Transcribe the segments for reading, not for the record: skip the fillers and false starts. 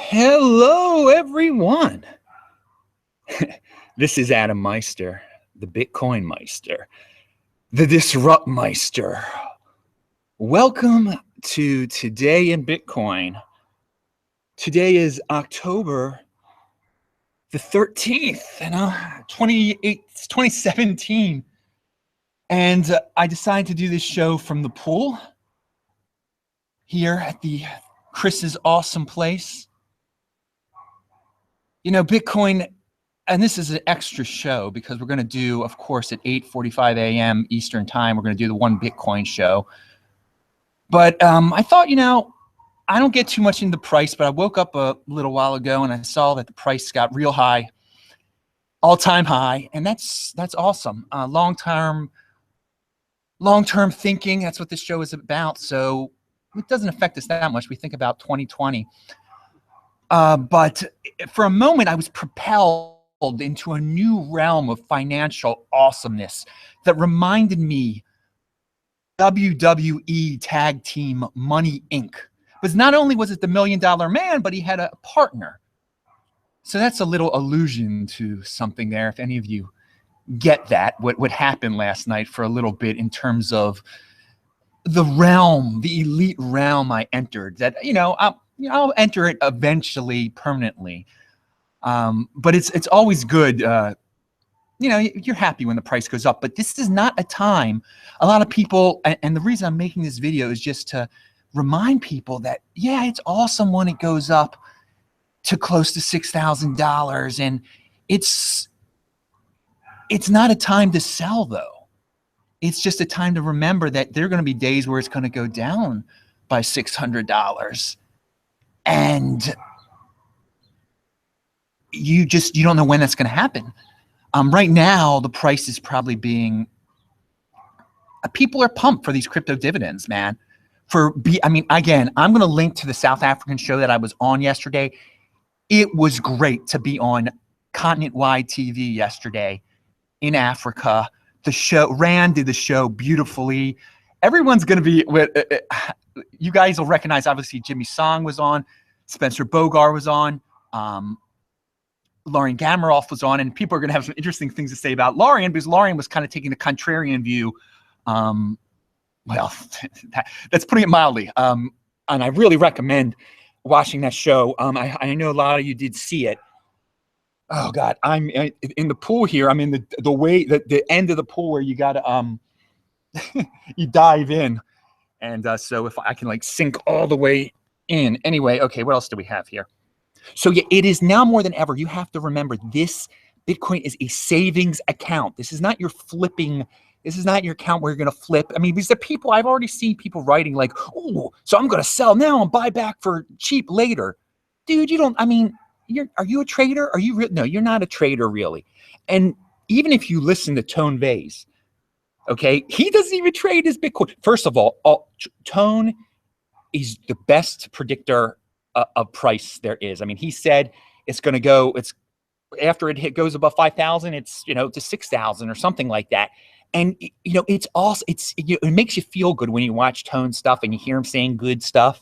Hello, everyone. This is Adam Meister, the Bitcoin Meister, the Disrupt Meister. Welcome to Today in Bitcoin. Today is October the 13th, 2017. And I decided to do this show from the pool here at the Chris's awesome place. You know, Bitcoin, and this is an extra show because we're going to do, of course, at 8:45 a.m. Eastern time, we're going to do the One Bitcoin show. But I thought, you know, I don't get too much into the price, but I woke up a little while ago and I saw that the price got real high, all-time high, and that's awesome. Long-term thinking, that's what this show is about. So it doesn't affect us that much. We think about 2020. But for a moment, I was propelled into a new realm of financial awesomeness that reminded me WWE Tag Team Money Inc. Because not only was it the $1 Million Man, but he had a partner. So that's a little allusion to something there. If any of you get that, what happened last night for a little bit in terms of the realm, the elite realm I entered, that, you know, I'll enter it eventually permanently. But it's always good. You know, you're happy when the price goes up, but this is not a time. A lot of people, and the reason I'm making this video is just to remind people that, yeah, it's awesome when it goes up to close to $6,000. And it's not a time to sell, though. It's just a time to remember that there are going to be days where it's going to go down by $600. And you don't know when that's going to happen. Right now, the price is probably being, people are pumped for these crypto dividends, man. I mean, again, I'm going to link to the South African show that I was on yesterday. It was great to be on continent-wide TV yesterday in Africa. The show, Rand did the show beautifully. Everyone's going to be with, you guys will recognize, obviously, Jimmy Song was on, Spencer Bogar was on, Lauren Gamaroff was on, and people are going to have some interesting things to say about Lauren, because Lauren was kind of taking the contrarian view. Well, that's putting it mildly. And I really recommend watching that show. I know a lot of you did see it. Oh God, I'm in the pool here. I'm in the end of the pool where you got to you dive in, and so if I can like sink all the way in. Anyway, okay, what else do we have here? So yeah, it is now more than ever. You have to remember, this Bitcoin is a savings account. This is not your flipping. This is not your account where you're going to flip. I mean, these are people, I've already seen people writing like, oh, so I'm going to sell now and buy back for cheap later. Dude, you don't, I mean, are you a trader? Are you no, you're not a trader really. And even if you listen to Tone Vays, okay, he doesn't even trade his Bitcoin. First of all, Tone is the best predictor of price there is. I mean, he said it's going to go, after it goes above 5,000, it's, you know, to 6,000 or something like that. And, you know, it's also, it makes you feel good when you watch Tone stuff and you hear him saying good stuff.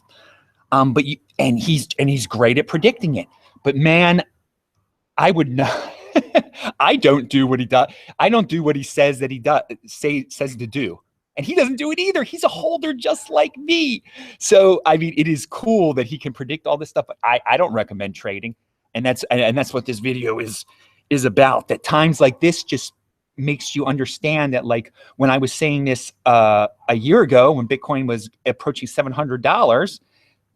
But he's great at predicting it. But man, I would not, I don't do what he does. I don't do what he says that he does, says to do. And he doesn't do it either. He's a holder just like me. So, I mean, it is cool that he can predict all this stuff, but I don't recommend trading. And that's what this video is about. That times like this just makes you understand that, like when I was saying this a year ago, when Bitcoin was approaching $700,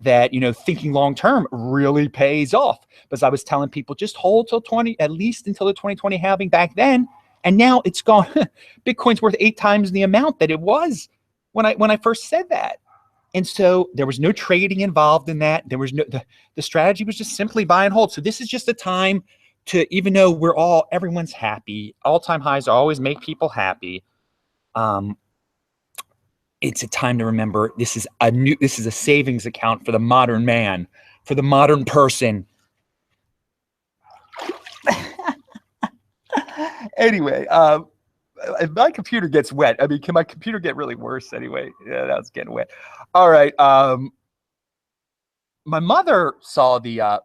that, you know, thinking long-term really pays off. Because I was telling people, just hold till at least until the 2020 halving back then. And now it's gone. Bitcoin's worth 8 times the amount that it was when I first said that. And so there was no trading involved in that. There was no, the strategy was just simply buy and hold. So this is just a time to, even though everyone's happy, all-time highs always make people happy. It's a time to remember this is a savings account for the modern man, for the modern person. Anyway, if my computer gets wet, I mean, can my computer get really worse anyway? Yeah, that's getting wet. All right. My mother saw the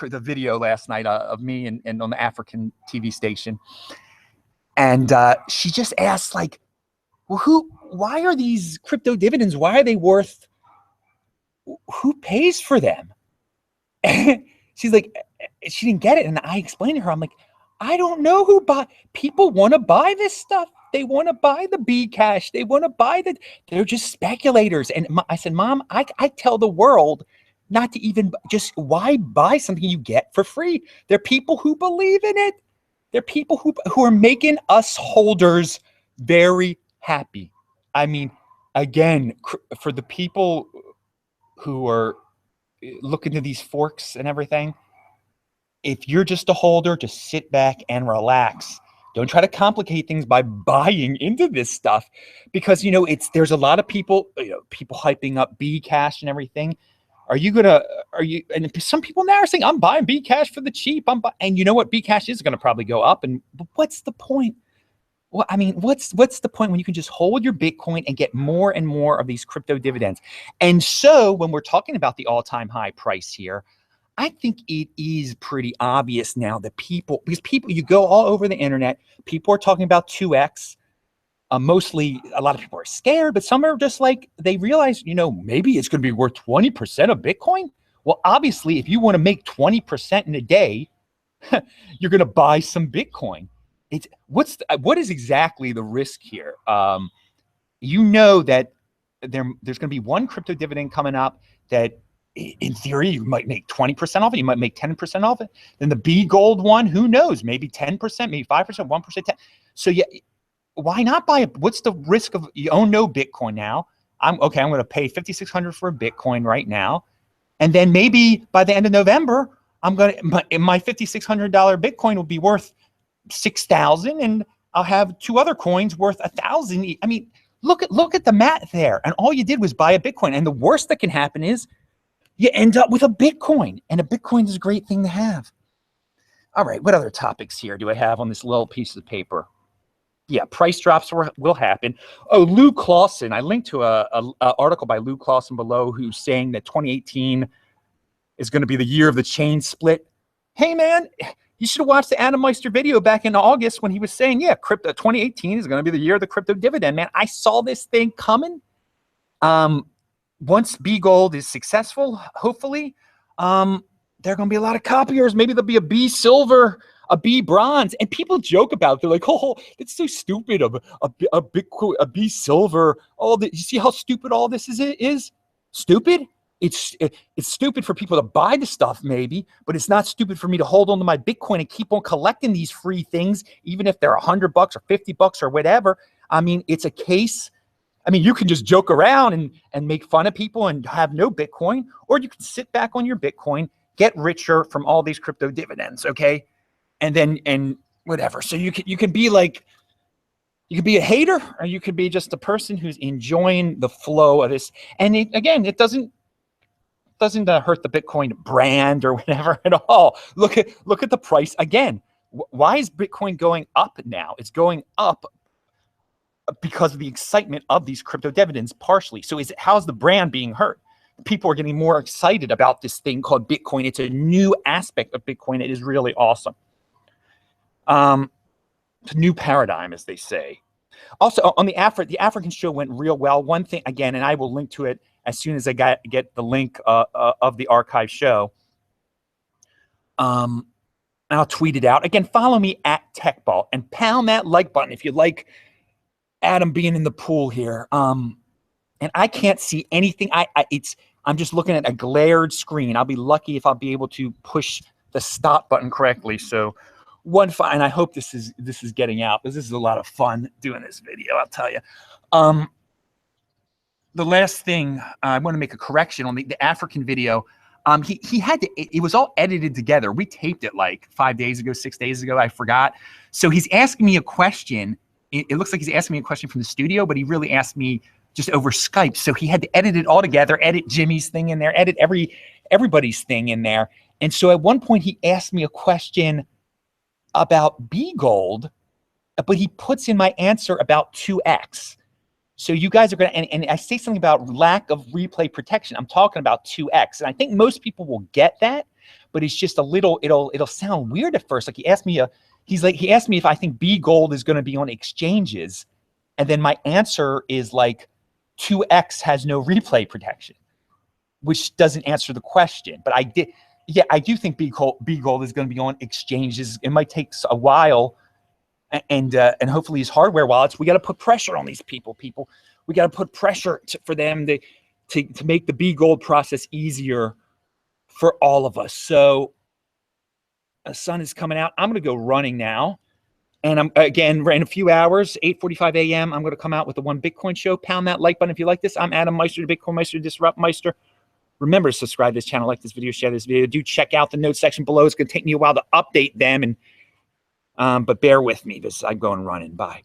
the video last night of me and on the African TV station. And she just asked, like, well, why are these crypto dividends? Why are they worth, who pays for them? And she's like, she didn't get it. And I explained to her, I'm like, I don't know who people want to buy this stuff. They want to buy the B cash. They want to buy they're just speculators. And I said, Mom, I tell the world not to even why buy something you get for free? There are people who believe in it. There are people who are making us holders very happy. I mean, again, for the people who are looking to these forks and everything, if you're just a holder, just sit back and relax. Don't try to complicate things by buying into this stuff, because there's a lot of people, people hyping up B cash and everything. And some people now are saying, I'm buying B cash for the cheap. And you know what? B cash is going to probably go up. But what's the point? Well, I mean, what's the point when you can just hold your Bitcoin and get more and more of these crypto dividends? And so when we're talking about the all-time high price here, I think it is pretty obvious now that because you go all over the internet, people are talking about 2x. Mostly, a lot of people are scared, but some are just like, they realize, maybe it's going to be worth 20% of Bitcoin. Well, obviously, if you want to make 20% in a day, you're going to buy some Bitcoin. What is exactly the risk here? That there's going to be one crypto dividend coming up that, in theory, you might make 20% off it. You might make 10% off it. Then the B gold one, who knows? Maybe 10%, maybe 5%, 1%, 10%. So yeah, why not buy it? What's the risk of, you own no Bitcoin now? I'm going to pay $5,600 for a Bitcoin right now. And then maybe by the end of November, my $5,600 Bitcoin will be worth $6,000, and I'll have two other coins worth $1,000. I mean, look at the math there. And all you did was buy a Bitcoin. And the worst that can happen is you end up with a Bitcoin, and a Bitcoin is a great thing to have. All right, what other topics here do I have on this little piece of paper? Yeah, price drops will happen. Oh, Lou Clausen. I linked to a article by Lou Clausen below, who's saying that 2018 is going to be the year of the chain split. Hey, man, you should have watched the Adam Meister video back in August when he was saying, yeah, 2018 is going to be the year of the crypto dividend. Man, I saw this thing coming. Once B Gold is successful, hopefully, there are going to be a lot of copiers. Maybe there'll be a B Silver, a B Bronze, and people joke about it. They're like, oh, it's so stupid. A Bitcoin, a B Silver. You see how stupid all this is? Stupid? It's stupid for people to buy the stuff, maybe, but it's not stupid for me to hold on to my Bitcoin and keep on collecting these free things, even if they're $100 or $50 or whatever. I mean, it's a case. I mean, you can just joke around and make fun of people and have no Bitcoin, or you can sit back on your Bitcoin, get richer from all these crypto dividends, okay? And whatever. So you can be like, you could be a hater, or you could be just a person who's enjoying the flow of this. And it doesn't hurt the Bitcoin brand or whatever at all. Look at the price again. Why is Bitcoin going up now? It's going up because of the excitement of these crypto dividends, partially. So how's the brand being hurt? People are getting more excited about this thing called Bitcoin. It's a new aspect of Bitcoin. It is really awesome. It's a new paradigm, as they say. Also, on the African show went real well. One thing, again, and I will link to it as soon as I get the link of the archive show. I'll tweet it out. Again, follow me at TechBall and pound that like button if you like Adam being in the pool here. And I can't see anything. I'm just looking at a glared screen. I'll be lucky if I'll be able to push the stop button correctly. So and I hope this is getting out, because this is a lot of fun doing this video, I'll tell you. The last thing, I want to make a correction on the African video. He had to, it was all edited together. We taped it like 5 days ago, 6 days ago, I forgot. So he's asking me a question. It looks like he's asking me a question from the studio, but he really asked me just over Skype. So he had to edit it all together, edit Jimmy's thing in there, edit everybody's thing in there. And so at one point he asked me a question about B Gold, but he puts in my answer about 2x. So you guys are going to, and I say something about lack of replay protection. I'm talking about 2x. And I think most people will get that. but it's just a little, it'll sound weird at first. Like he asked me if I think B gold is going to be on exchanges. And then my answer is like 2X has no replay protection, which doesn't answer the question. But I do think B gold is going to be on exchanges. It might take a while, and hopefully these hardware wallets, we got to put pressure on these people. We got to put pressure for them to make the B gold process easier for all of us. So the sun is coming out. I'm going to go running now. And I'm again in a few hours, 8:45 a.m. I'm going to come out with the One Bitcoin Show. Pound that like button if you like this. I'm Adam Meister, the Bitcoin Meister, Disrupt Meister. Remember to subscribe to this channel, like this video, share this video. Do check out the notes section below. It's going to take me a while to update them, but bear with me because I'm going running. Bye.